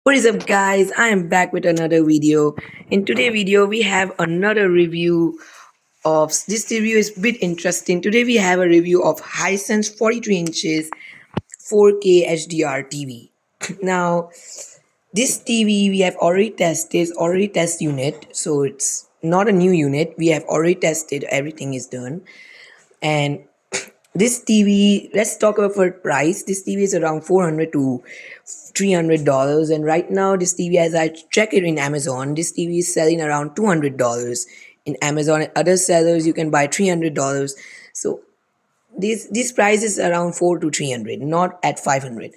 What is up, guys? I am back with another video. In today's video we have another review of this review is a bit interesting. Today we have a review of hisense 43 inches 4K HDR TV. Now this TV we have already tested, it's already test unit, so it's not a new unit. We have already tested, everything is done. And this TV, let's talk about for price. This TV is around 400 to $300, and right now this TV, as I check it in Amazon, this TV is selling around $200 in Amazon. And other sellers you can buy $300. So this price is around 4 to 300, not at 500.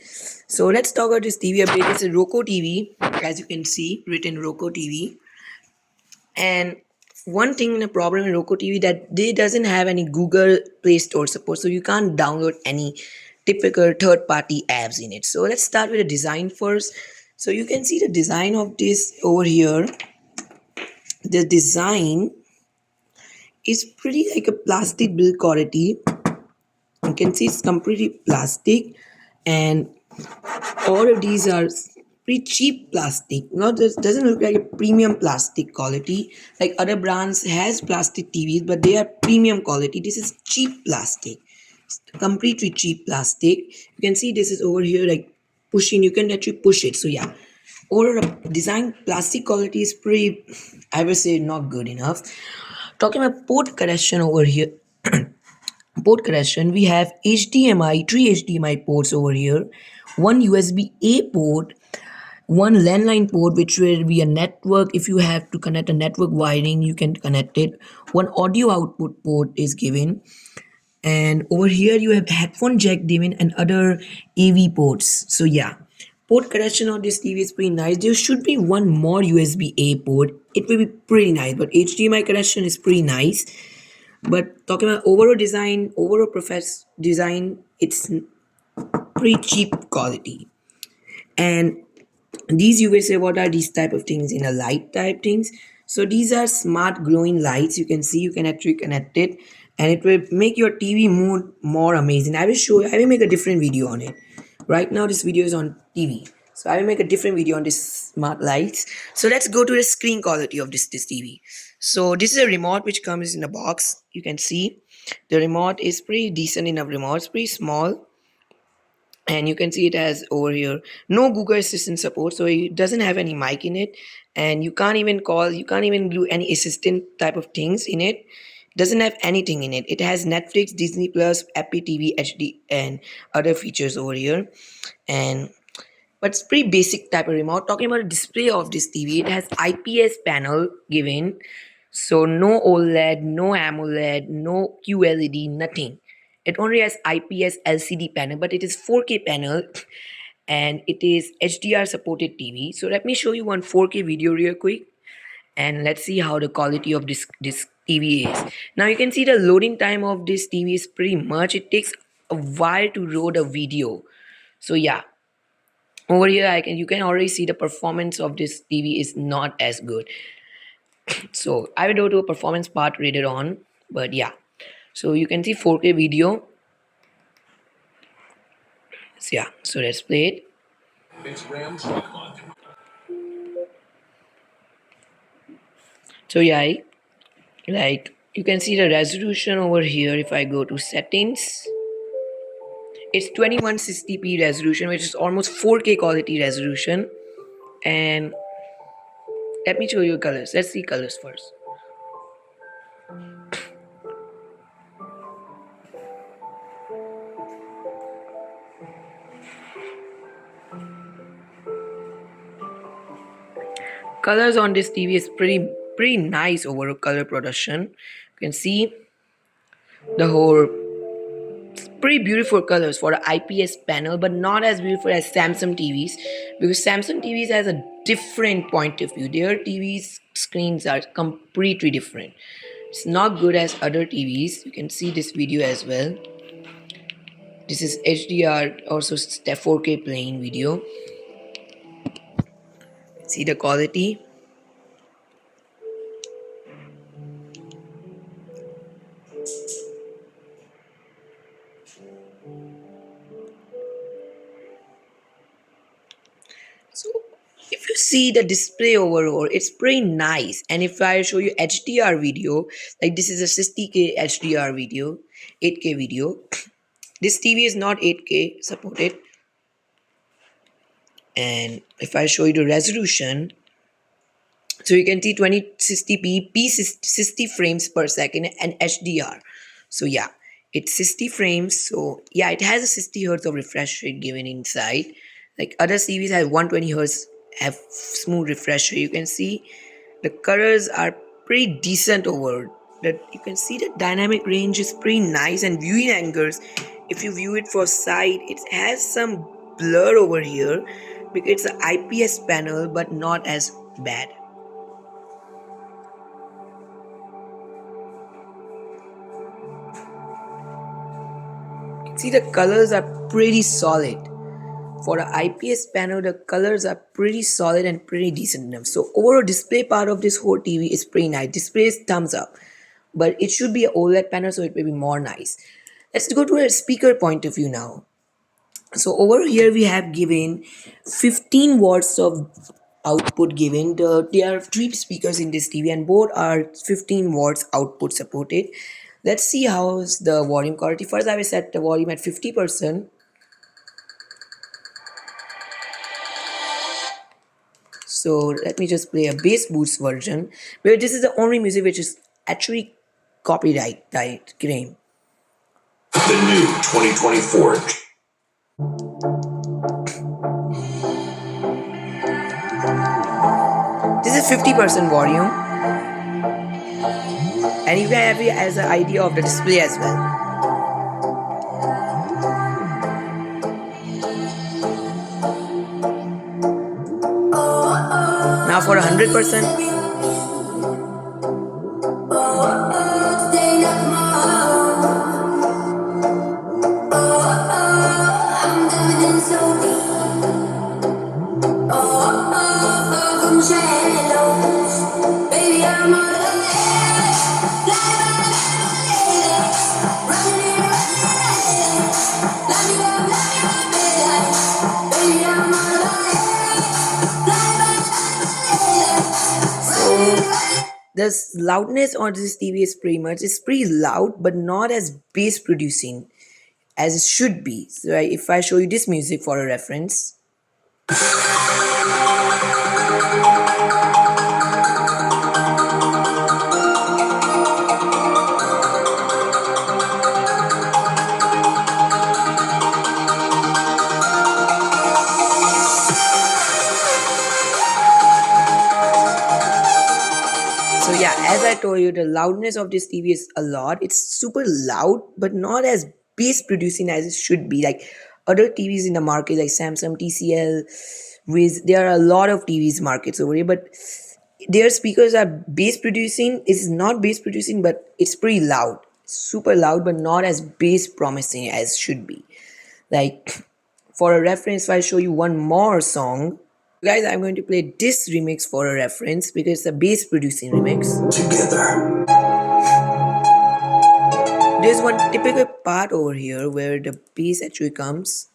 So let's talk about this TV a bit. It's a Roku TV, as you can see, written Roku TV. And one thing, the problem in Roku TV, that they doesn't have any Google Play Store support, so you can't download any typical third-party apps in it. So let's start with the design first. So you can see the design of this over here. The design is pretty like a plastic build quality. You can see it's completely plastic, and all of these are pretty cheap plastic. Not just doesn't look like a premium plastic quality like other brands has plastic TVs, but they are premium quality. This is cheap plastic, completely cheap plastic. You can see this is over here like pushing. You can actually push it. So yeah, overall design plastic quality is pretty, I would say, not good enough. Talking about port correction over here, port correction, we have HDMI, three HDMI ports over here, one USB A port, one landline port, which will be a network. If you have to connect a network wiring, you can connect it. One audio output port is given, and over here you have headphone jack given and other AV ports. So yeah, port correction on this TV is pretty nice. There should be one more USB A port. It will be pretty nice, but HDMI correction is pretty nice. But talking about overall design, overall profess design, it's pretty cheap quality. And these, you will say, what are these type of things in a light type things? So these are smart glowing lights. You can see, you can actually connect it, and it will make your TV mood more amazing. I will show you, I will make a different video on it. Right now this video is on TV, so I will make a different video on this smart lights. So let's go to the screen quality of this TV. So this is a remote which comes in a box. You can see the remote is pretty decent enough remote. It's pretty small, and you can see it has over here no Google Assistant support, so it doesn't have any mic in it, and you can't even call, you can't even do any assistant type of things in it. Doesn't have anything in it. It has Netflix, Disney Plus, Apple TV HD, and other features over here. And but it's pretty basic type of remote. Talking about the display of this TV, it has IPS panel given, so no OLED, no AMOLED, no QLED, nothing. It only has IPS LCD panel, but it is 4K panel and it is HDR supported TV. So let me show you one 4K video real quick, and let's see how the quality of this TV is. Now you can see the loading time of this TV is pretty much. It takes a while to load a video. So yeah, over here you can already see the performance of this TV is not as good. So I will go to a performance part later on, but yeah. So you can see 4K video. So yeah, so let's play it. It's Ram Truck Month. So yeah, like you can see the resolution over here. If I go to settings, it's 2160p resolution, which is almost 4K quality resolution. And let me show you colors. Let's see colors first. Colors on this TV is pretty nice overall color production. You can see the whole pretty beautiful colors for the IPS panel, but not as beautiful as Samsung TVs, because Samsung TVs has a different point of view. Their TVs screens are completely different. It's not good as other TVs. You can see this video as well. This is HDR, also 4K playing video. See the quality. So see the display overall, it's pretty nice. And if I show you HDR video, like this is a 60K HDR video, 8K video. This TV is not 8K supported. And if I show you the resolution, so you can see 2060p, p 60 frames per second, and HDR. So yeah, it's 60 frames. So yeah, it has a 60 hertz of refresh rate given inside. Like other TVs have 120 hertz, have smooth refresh rate. You can see the colors are pretty decent over. That you can see the dynamic range is pretty nice, and viewing angles. If you view it for side, it has some blur over here because it's an IPS panel, but not as bad. See, the colors are pretty solid. For the IPS panel, the colors are pretty solid and pretty decent enough. So overall display part of this whole TV is pretty nice. Display is thumbs up. But it should be an OLED panel, so it will be more nice. Let's go to a speaker point of view now. So over here we have given 15 watts of output given. There are three speakers in this TV and both are 15 watts output supported. Let's see how's the volume quality. First I will set the volume at 50%. So let me just play a bass boost version, where this is the only music which is actually copyright claim. The new 2024. This is 50% volume, and you can have it as an idea of the display as well. Now for 100%. The loudness on this TV is pretty loud, but not as bass producing as it should be. So if I show you this music for a reference. So yeah, as I told you, the loudness of this TV is a lot. It's super loud, but not as bass producing as it should be. Like other TVs in the market, like Samsung, TCL, Wiz, there are a lot of TVs markets over here, but their speakers are bass producing. It's not bass producing, but it's pretty loud, super loud, but not as bass promising as should be. Like for a reference, if I show you one more song, guys, I'm going to play this remix for a reference because it's a bass producing remix. Together. There's one typical part over here where the bass actually comes.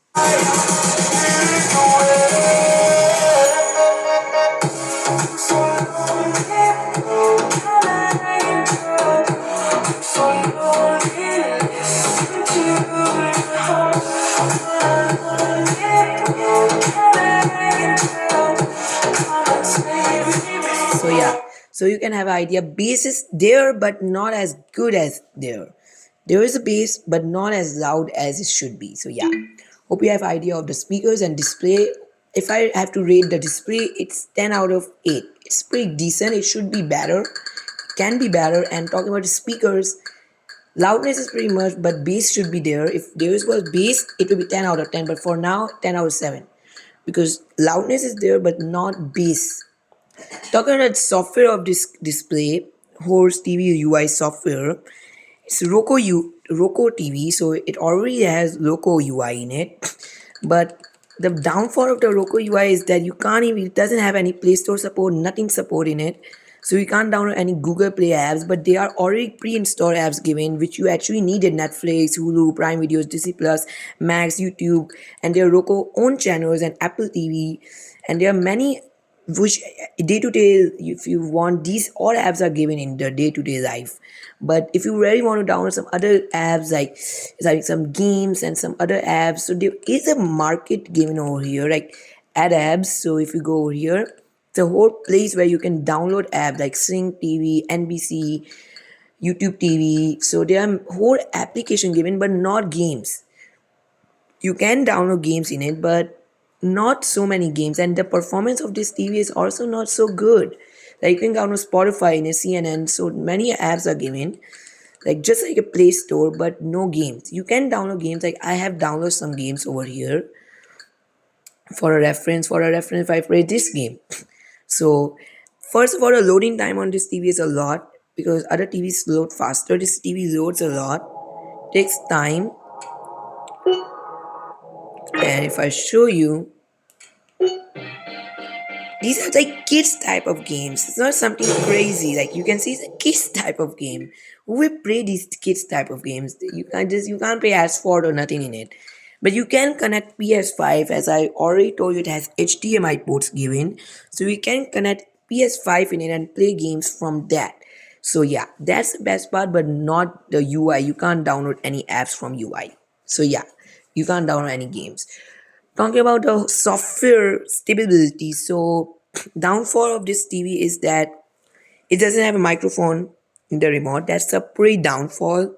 So yeah, so you can have an idea. Bass is there, but not as good as there. There is a bass, but not as loud as it should be. So yeah, hope you have an idea of the speakers and display. If I have to rate the display, it's 10 out of 8. It's pretty decent. It should be better. Can be better. And talking about the speakers, loudness is pretty much, but bass should be there. If there was bass, it will be 10 out of 10. But for now, 10 out of 7. Because loudness is there, but not bass. Talking about software of this display, Horse TV UI software, it's Roku TV, so it already has Roku UI in it. But the downfall of the Roku UI is that you can't even, it doesn't have any Play Store support, nothing support in it. So you can't download any Google Play apps, but they are already pre-installed apps given, which you actually needed: Netflix, Hulu, Prime Videos, Disney Plus, Max, YouTube, and their Roku own channels and Apple TV. And there are many which day to day, if you want, these all apps are given in the day to day life. But if you really want to download some other apps like some games and some other apps, so there is a market given over here, like add apps. So if you go over here, it's a whole place where you can download apps like Sync TV, NBC, YouTube TV. So there are whole application given, but not games. You can download games in it, but not so many games, and the performance of this TV is also not so good. Like you can download Spotify in a CNN, so many apps are given, like just like a Play Store, but no games. You can download games, like I have downloaded some games over here for a reference. If I play this game, so first of all, the loading time on this TV is a lot because other TVs load faster. This TV loads a lot, takes time, and if I show you, these are like kids type of games. It's not something crazy. Like you can see it's a kids type of game. Who will play these kids type of games? You can't play as4 or nothing in it. But you can connect PS5, as I already told you, it has HDMI ports given. So you can connect PS5 in it and play games from that. So yeah, that's the best part, but not the UI. You can't download any apps from UI. So yeah, you can't download any games. Talking about the software stability, so downfall of this TV is that it doesn't have a microphone in the remote. That's a pretty downfall.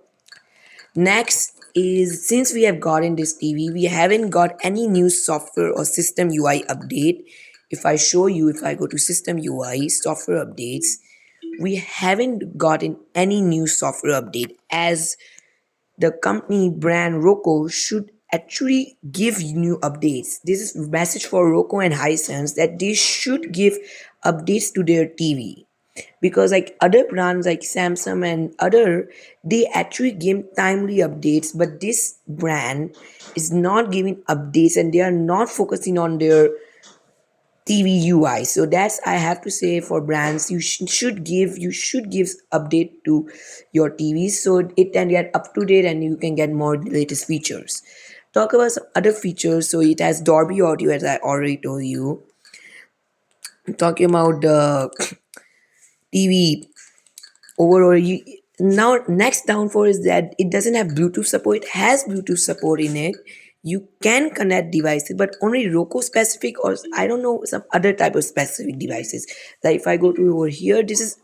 Next is, since we have gotten this TV, we haven't got any new software or system UI update. If I show you, if I go to system UI software updates, we haven't gotten any new software update, as the company brand Roku should actually give new updates. This is message for Roku and Hisense that they should give updates to their TV, because like other brands like Samsung and other, they actually give timely updates, but this brand is not giving updates and they are not focusing on their TV UI. So that's, I have to say, for brands, you should give update to your TVs so it can get up to date and you can get more latest features. Talk about some other features. So it has Dolby Audio, as I already told you. Talking about the TV overall, now next downfall is that it doesn't have Bluetooth support. It has Bluetooth support in it. You can connect devices, but only Roku specific, or I don't know, some other type of specific devices. Like if I go to over here, this is,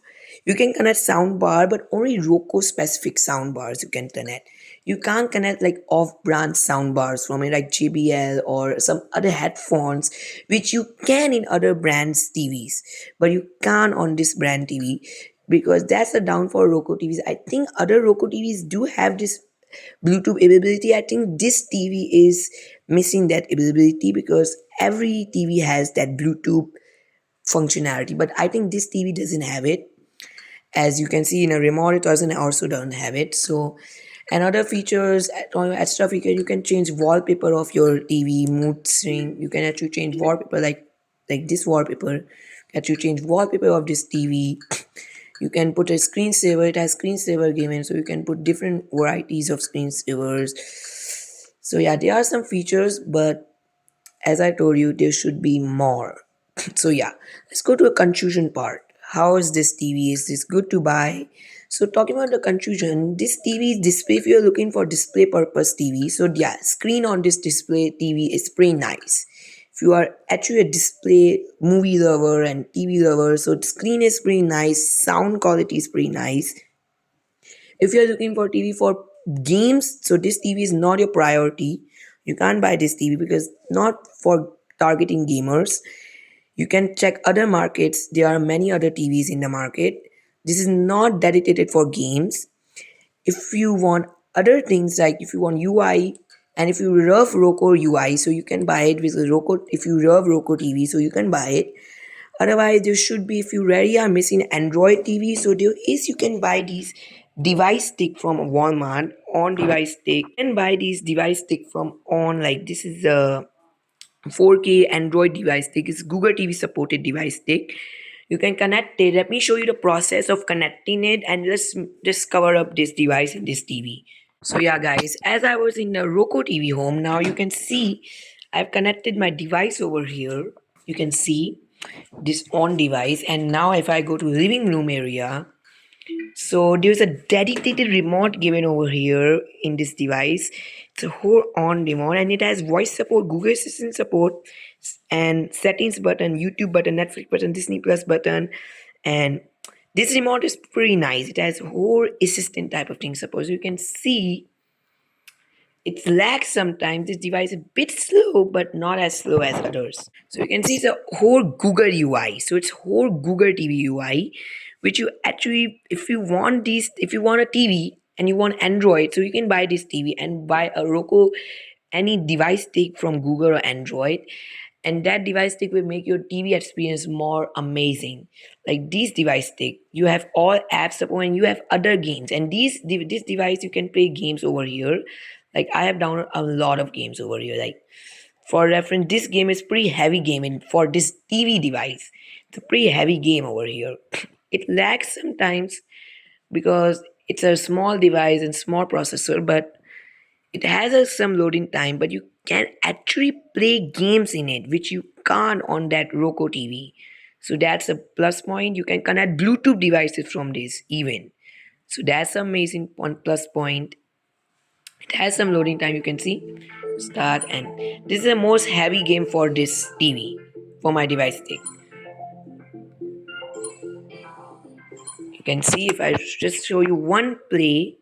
you can connect sound bar, but only Roku specific sound bars you can connect. You can't connect like off-brand sound bars from it, like JBL or some other headphones, which you can in other brands TVs, but you can't on this brand TV, because that's the downfall of Roku TVs. I think other Roku TVs do have this Bluetooth availability. I think this TV is missing that availability because every TV has that Bluetooth functionality, but I think this TV doesn't have it. As you can see in a remote, it doesn't also don't have it. So another features, extra feature, you can change wallpaper of your TV, mood swing. You can actually change wallpaper, like this wallpaper. Actually change wallpaper of this TV. You can put a screensaver. It has screensaver given, so you can put different varieties of screensavers. So yeah, there are some features, but as I told you, there should be more. So yeah, let's go to a conclusion part. How is this TV? Is this good to buy? So talking about the conclusion, this TV is display, if you're looking for display purpose TV. So yeah, screen on this display TV is pretty nice. If you are actually a display movie lover and TV lover, so the screen is pretty nice, sound quality is pretty nice. If you're looking for TV for games, so this TV is not your priority. You can't buy this TV because not for targeting gamers. You can check other markets. There are many other TVs in the market. This is not dedicated for games. If you want other things, like if you want UI, and if you love Roku UI, so you can buy it with Roku. If you love Roku TV, so you can buy it. Otherwise, there should be, if you really are missing Android TV, so there is, you can buy these device stick from Walmart, on device stick. You can buy these device stick from on, like this is a 4K Android device stick. It's Google TV supported device stick. You can connect it. Let me show you the process of connecting it, and let's just cover up this device in this TV. So yeah guys, as I was in the Roku TV home, now you can see I've connected my device over here. You can see. this on device. And now if I go to living room area, so there's a dedicated remote given over here in this device. It's a whole on remote and it has voice support, Google Assistant support, and settings button, YouTube button, Netflix button, Disney Plus button. And this remote is pretty nice. It has whole assistant type of thing. Suppose you can see it's lags sometimes. This device is a bit slow, but not as slow as others. So you can see it's a whole Google UI. So it's whole Google TV UI, which you actually, if you want a TV and you want Android, so you can buy this TV and buy a Roku, any device stick from Google or Android, and that device stick will make your TV experience more amazing. Like this device stick, you have all apps support and you have other games. And this device you can play games over here. Like I have downloaded a lot of games over here. Like for reference, this game is pretty heavy game, and for this TV device, it's a pretty heavy game over here. It lags sometimes because it's a small device and small processor, but it has some loading time, but you can actually play games in it, which you can't on that Roku TV. So that's a plus point. You can connect Bluetooth devices from this even. So that's amazing one plus point. It has some loading time. You can see start, and this is the most heavy game for this TV for my device stick. You can see if I just show you one play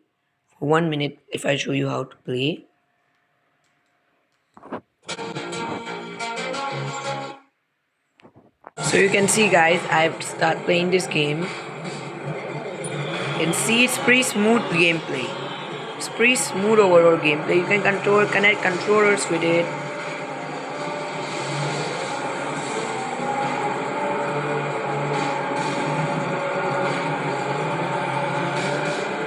for 1 minute. If I show you how to play, so you can see guys, I've start playing this game. And see it's pretty smooth gameplay. It's pretty smooth overall gameplay. You can connect controllers with it.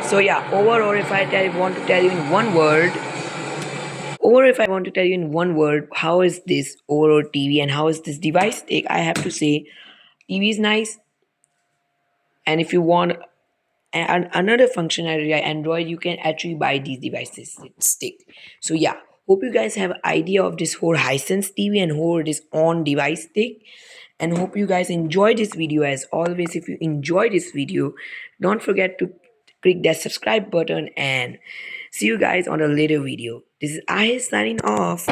So yeah, overall if want to tell you in one word, or if I want to tell you in one word, how is this overall TV and how is this device take? I have to say TV is nice, and if you want another functionality like Android, you can actually buy these devices stick. So yeah, hope you guys have idea of this whole hisense TV and whole this on device stick, and hope you guys enjoy this video. As always, if you enjoy this video, don't forget to click that subscribe button, and see you guys on a later video. This is I signing off.